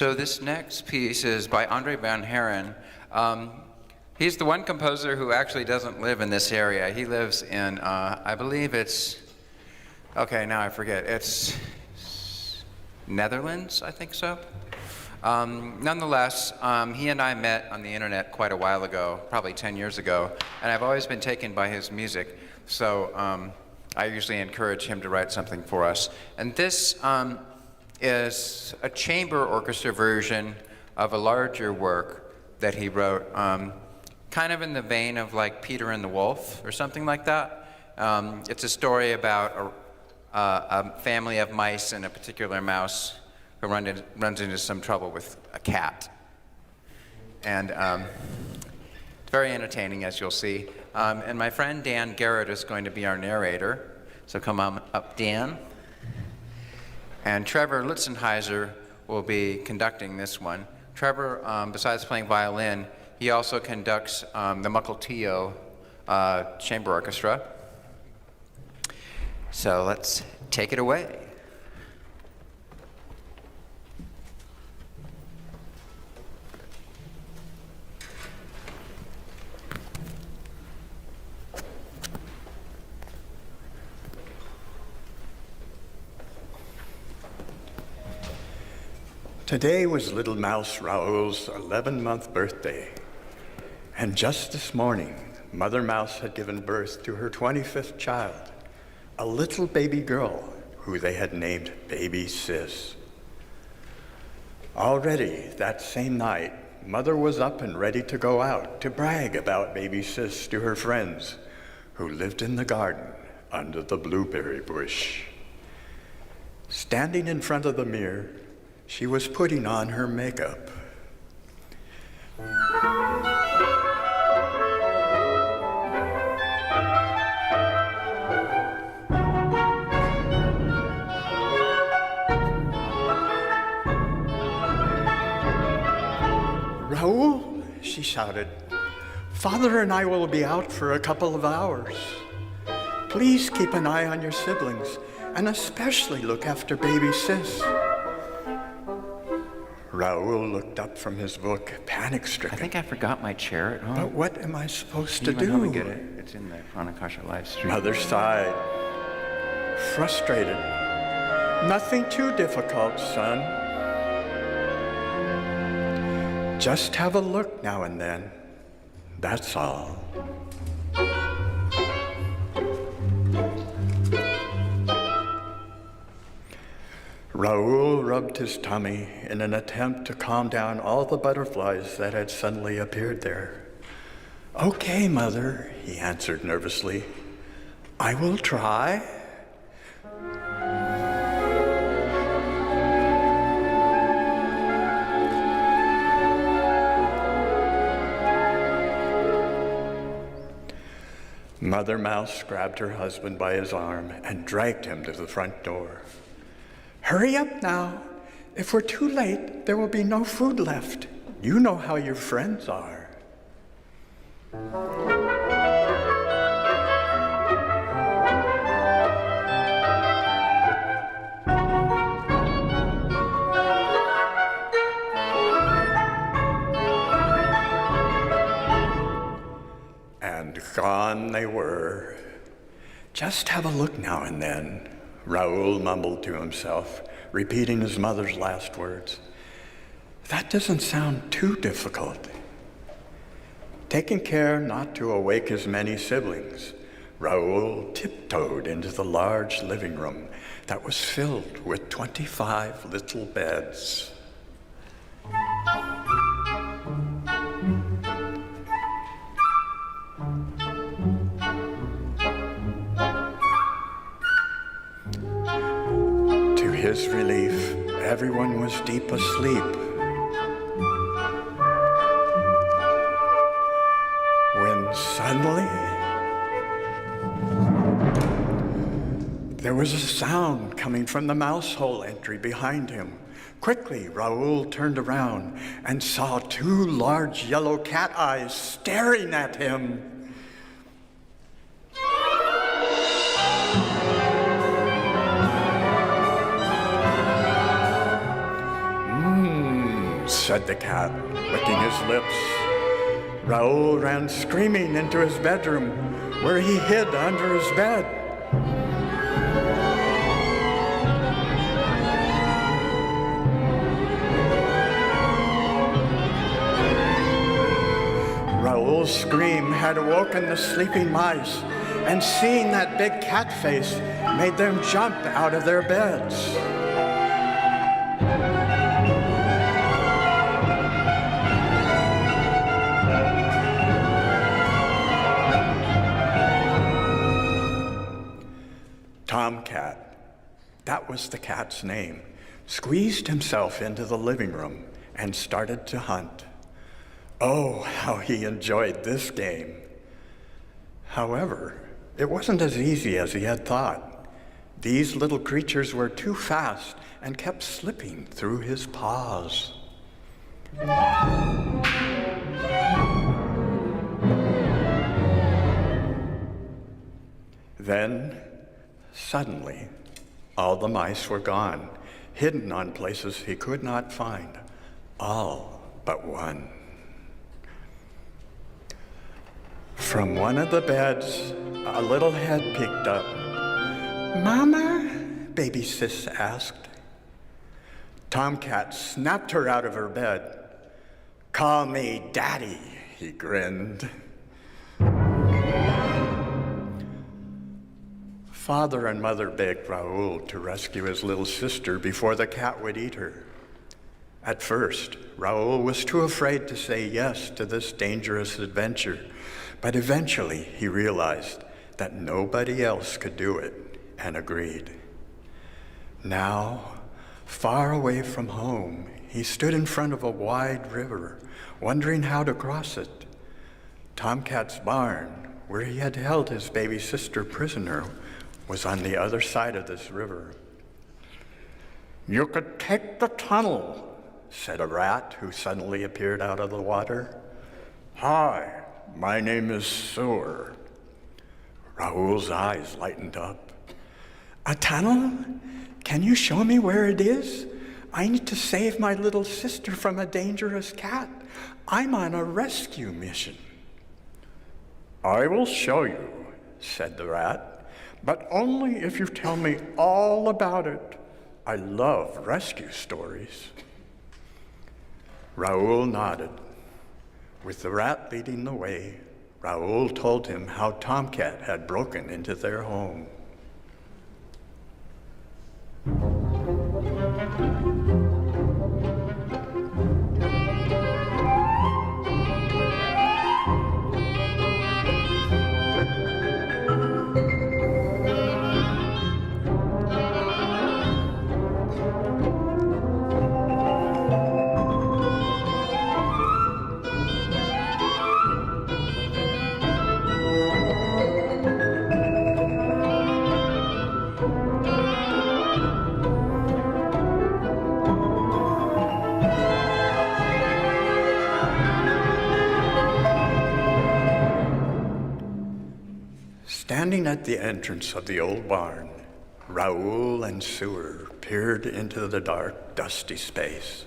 So this next piece is by Andre Van Haren. He's the one composer who actually doesn't live in this area. He lives in, I believe it's, okay, now I forget. It's Netherlands, I think so. Nonetheless, he and I met on the internet quite a while ago, probably 10 years ago, and I've always been taken by his music. So I usually encourage him to write something for us. And this is a chamber orchestra version of a larger work that he wrote, kind of in the vein of like Peter and the Wolf or something like that. It's a story about a family of mice and a particular mouse who runs into some trouble with a cat. And it's very entertaining, as you'll see. And my friend Dan Garrett is going to be our narrator. So come on up, Dan. And Trevor Lutzenhiser will be conducting this one. Trevor, besides playing violin, he also conducts the Mukilteo Chamber Orchestra. So let's take it away. Today was little mouse Raoul's 11-month birthday. And just this morning, Mother Mouse had given birth to her 25th child, a little baby girl who they had named Baby Sis. Already that same night, Mother was up and ready to go out to brag about Baby Sis to her friends who lived in the garden under the blueberry bush. Standing in front of the mirror, she was putting on her makeup. Raoul, she shouted, Father and I will be out for a couple of hours. Please keep an eye on your siblings, and especially look after baby Sis. Raoul looked up from his book, panic-stricken. I think I forgot my chair at home. But what am I supposed to do? You might help me get it. It's in the Pranakasha live stream. Mother sighed, frustrated. Nothing too difficult, son. Just have a look now and then. That's all. Raoul rubbed his tummy in an attempt to calm down all the butterflies that had suddenly appeared there. Okay, Mother, he answered nervously. I will try. Mother Mouse grabbed her husband by his arm and dragged him to the front door. Hurry up now. If we're too late, there will be no food left. You know how your friends are. And gone they were. Just have a look now and then, Raoul mumbled to himself, repeating his mother's last words. That doesn't sound too difficult. Taking care not to awake his many siblings, Raoul tiptoed into the large living room that was filled with 25 little beds. To his relief, everyone was deep asleep. When suddenly, there was a sound coming from the mouse hole entry behind him. Quickly, Raoul turned around and saw two large yellow cat eyes staring at him. said the cat, licking his lips. Raoul ran screaming into his bedroom, where he hid under his bed. Raoul's scream had awoken the sleeping mice, and seeing that big cat face made them jump out of their beds. Tomcat, that was the cat's name, squeezed himself into the living room and started to hunt. Oh, how he enjoyed this game. However, it wasn't as easy as he had thought. These little creatures were too fast and kept slipping through his paws. Then, suddenly, all the mice were gone, hidden on places he could not find, all but one. From one of the beds, a little head peeked up. "Mama?" baby Sis asked. Tomcat snapped her out of her bed. "Call me Daddy," he grinned. Father and Mother begged Raoul to rescue his little sister before the cat would eat her. At first, Raoul was too afraid to say yes to this dangerous adventure, but eventually he realized that nobody else could do it and agreed. Now, far away from home, he stood in front of a wide river, wondering how to cross it. Tomcat's barn, where he had held his baby sister prisoner, was on the other side of this river. "You could take the tunnel," said a rat who suddenly appeared out of the water. "Hi, my name is Sewer." Raoul's eyes lightened up. "A tunnel? Can you show me where it is? I need to save my little sister from a dangerous cat. I'm on a rescue mission." "I will show you," said the rat, "but only if you tell me all about it. I love rescue stories." Raoul nodded. With the rat leading the way, Raoul told him how Tomcat had broken into their home. Standing at the entrance of the old barn, Raoul and Sewer peered into the dark, dusty space.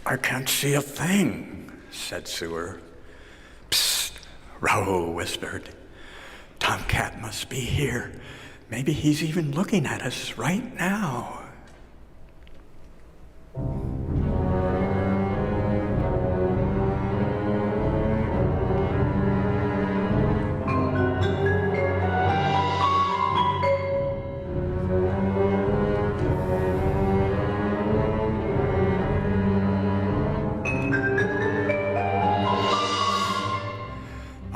"I can't see a thing," said Sewer. "Psst," Raoul whispered. "Tomcat must be here. Maybe he's even looking at us right now."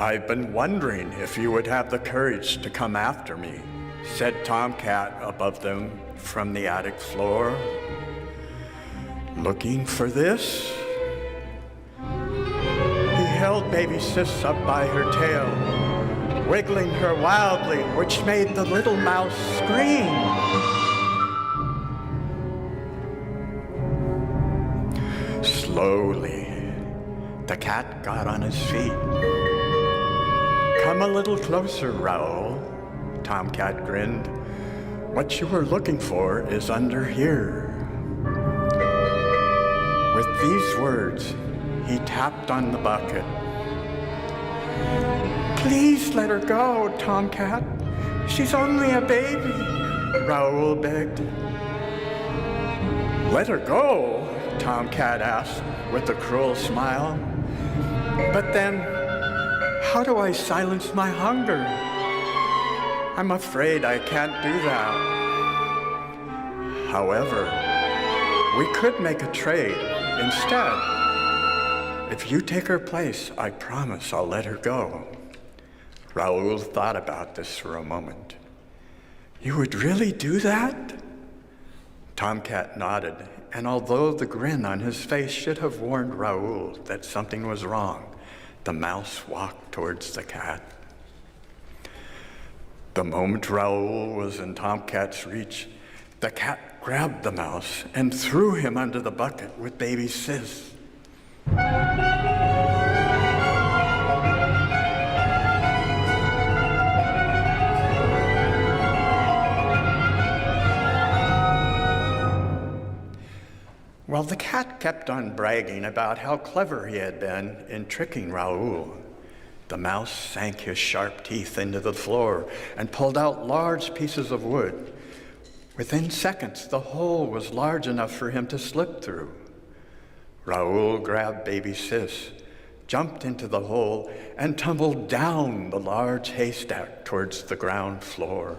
"I've been wondering if you would have the courage to come after me," said Tomcat above them from the attic floor. "Looking for this?" He held baby Sis up by her tail, wiggling her wildly, which made the little mouse scream. Slowly, the cat got on his feet. "Come a little closer, Raoul," Tomcat grinned. "What you were looking for is under here." With these words, he tapped on the bucket. "Please let her go, Tomcat. She's only a baby," Raoul begged. "Let her go?" Tomcat asked with a cruel smile. "But then, how do I silence my hunger? I'm afraid I can't do that. However, we could make a trade instead. If you take her place, I promise I'll let her go." Raoul thought about this for a moment. "You would really do that?" Tomcat nodded, and although the grin on his face should have warned Raoul that something was wrong, the mouse walked towards the cat. The moment Raoul was in Tomcat's reach, the cat grabbed the mouse and threw him under the bucket with baby Sis. Well, the cat kept on bragging about how clever he had been in tricking Raoul. The mouse sank his sharp teeth into the floor and pulled out large pieces of wood. Within seconds, the hole was large enough for him to slip through. Raoul grabbed baby Sis, jumped into the hole, and tumbled down the large haystack towards the ground floor.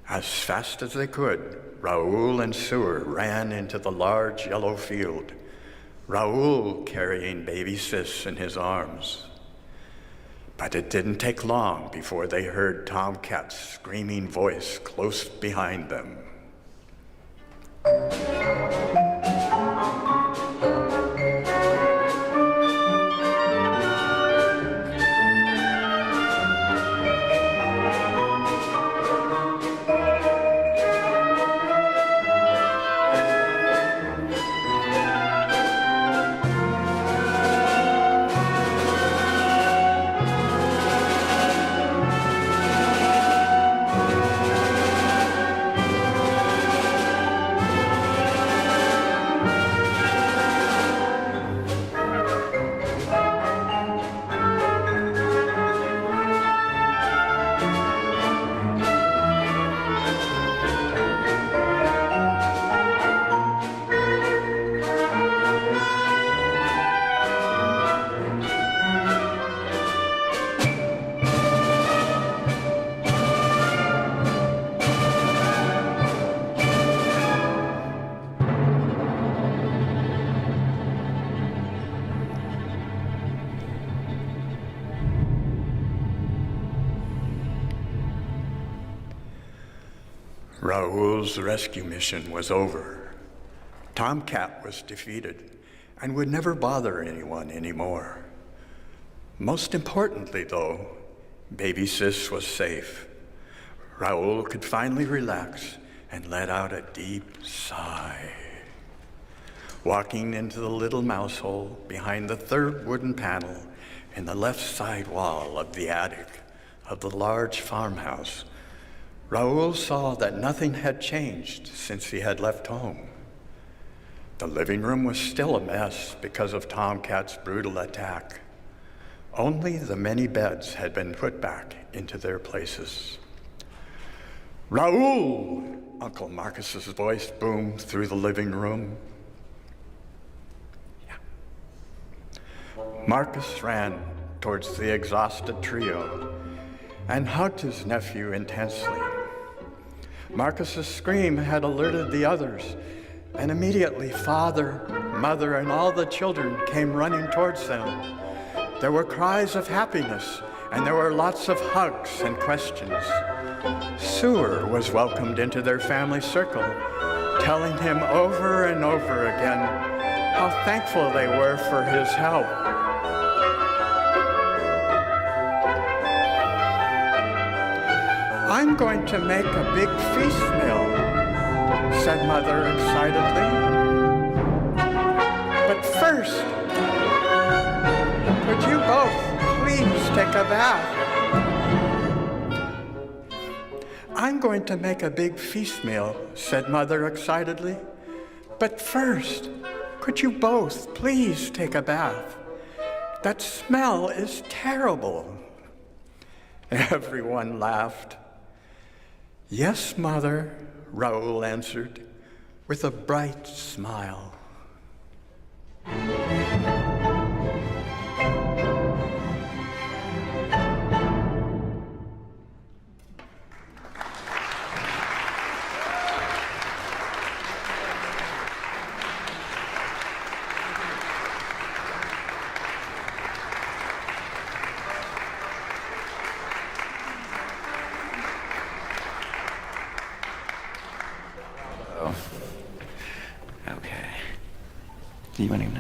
As fast as they could, Raoul and Sewer ran into the large yellow field, Raoul carrying baby Sis in his arms. But it didn't take long before they heard Tomcat's screaming voice close behind them. Raoul's rescue mission was over. Tomcat was defeated and would never bother anyone anymore. Most importantly, though, baby Sis was safe. Raoul could finally relax and let out a deep sigh. Walking into the little mouse hole behind the third wooden panel in the left side wall of the attic of the large farmhouse, Raoul saw that nothing had changed since he had left home. The living room was still a mess because of Tomcat's brutal attack. Only the many beds had been put back into their places. "Raoul!" Uncle Marcus's voice boomed through the living room. Marcus ran towards the exhausted trio and hugged his nephew intensely. Marcus's scream had alerted the others, and immediately father, mother, and all the children came running towards them. There were cries of happiness, and there were lots of hugs and questions. Sewer was welcomed into their family circle, telling him over and over again how thankful they were for his help. "I'm going to make a big feast meal," said Mother excitedly. "But first, could you both please take a bath?" "I'm going to make a big feast meal," said Mother excitedly. "But first, Could you both please take a bath? That smell is terrible. Everyone laughed. Yes, Mother, Raoul answered with a bright smile. Okay. Do you want to